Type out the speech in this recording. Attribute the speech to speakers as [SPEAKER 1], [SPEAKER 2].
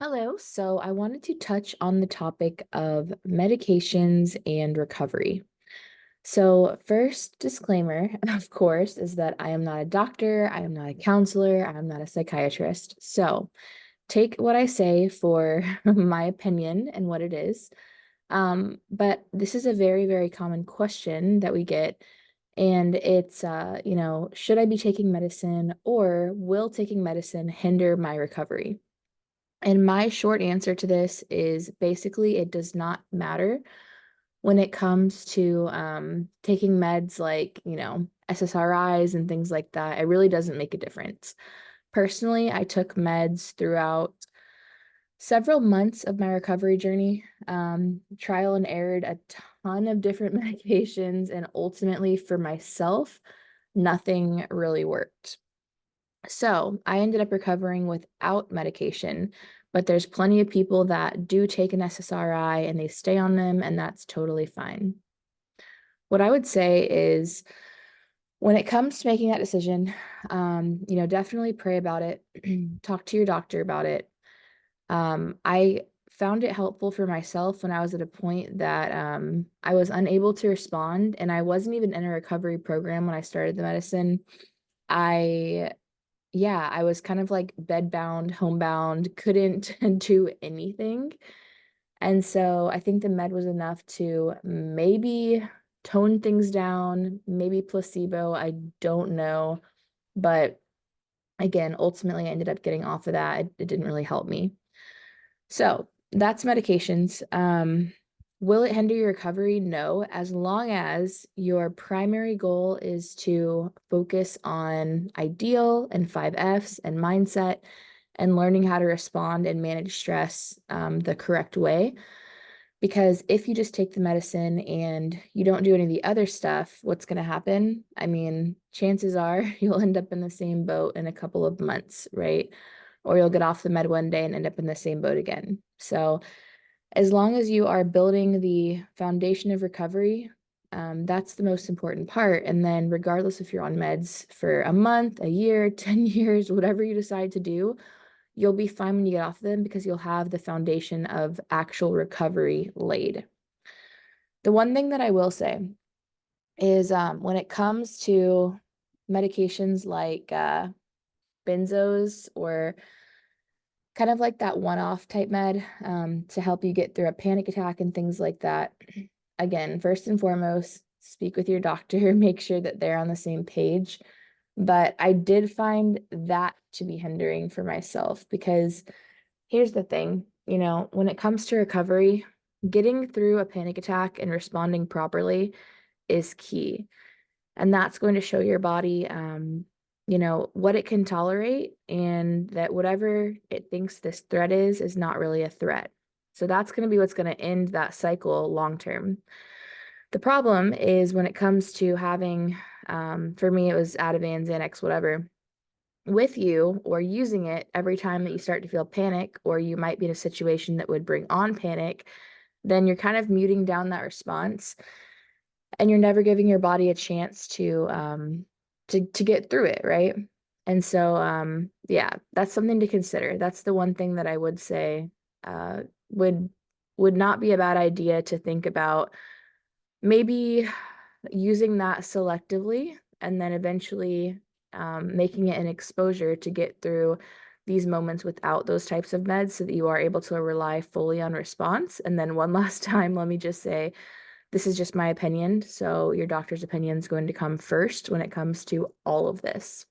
[SPEAKER 1] Hello. So I wanted to touch on the topic of medications and recovery. So, first disclaimer, of course, is that I am not a doctor, I am not a counselor, I am not a psychiatrist. So, take what I say for my opinion and what it is. But this is a very, very common question that we get. And it's, should I be taking medicine or will taking medicine hinder my recovery? And my short answer to this is basically it does not matter when it comes to taking meds like, SSRIs and things like that. It really doesn't make a difference. Personally, I took meds throughout several months of my recovery journey, trial and errored a ton of different medications, and ultimately for myself, nothing really worked. So I ended up recovering without medication, but there's plenty of people that do take an SSRI and they stay on them, and that's totally fine. What I would say is when it comes to making that decision, definitely pray about it, talk to your doctor about it. I found it helpful for myself when I was at a point that I was unable to respond, and I wasn't even in a recovery program when I started the medicine. I Yeah, I was kind of like bedbound, homebound, couldn't do anything. And so I think the med was enough to maybe tone things down, maybe placebo, I don't know. But again, ultimately, I ended up getting off of that. It didn't really help me. So that's medications. Will it hinder your recovery? No, as long as your primary goal is to focus on ideal and 5 Fs and mindset and learning how to respond and manage stress the correct way. Because if you just take the medicine and you don't do any of the other stuff, what's going to happen? I mean, chances are you'll end up in the same boat in a couple of months, right? Or you'll get off the med one day and end up in the same boat again. So, as long as you are building the foundation of recovery, that's the most important part. And then, regardless if you're on meds for a month, a year, 10 years, whatever you decide to do, you'll be fine when you get off them because you'll have the foundation of actual recovery laid. The one thing that I will say is when it comes to medications like benzos or kind of like that one-off type med to help you get through a panic attack and things like that. Again, first and foremost, speak with your doctor, make sure that they're on the same page. But I did find that to be hindering for myself because here's the thing, when it comes to recovery, getting through a panic attack and responding properly is key. And that's going to show your body, what it can tolerate and that whatever it thinks this threat is not really a threat. So that's going to be what's going to end that cycle long term. The problem is when it comes to having, for me, it was Ativan, Xanax, whatever, with you or using it every time that you start to feel panic, or you might be in a situation that would bring on panic, then you're kind of muting down that response and you're never giving your body a chance to get through it, right? And so yeah, that's something to consider. That's the one thing that I would say uh would would not be a bad idea to think about maybe using that selectively and then eventually making it an exposure to get through these moments without those types of meds so that you are able to rely fully on response. And then one last time, let me just say, this is just my opinion. So your doctor's opinion is going to come first when it comes to all of this.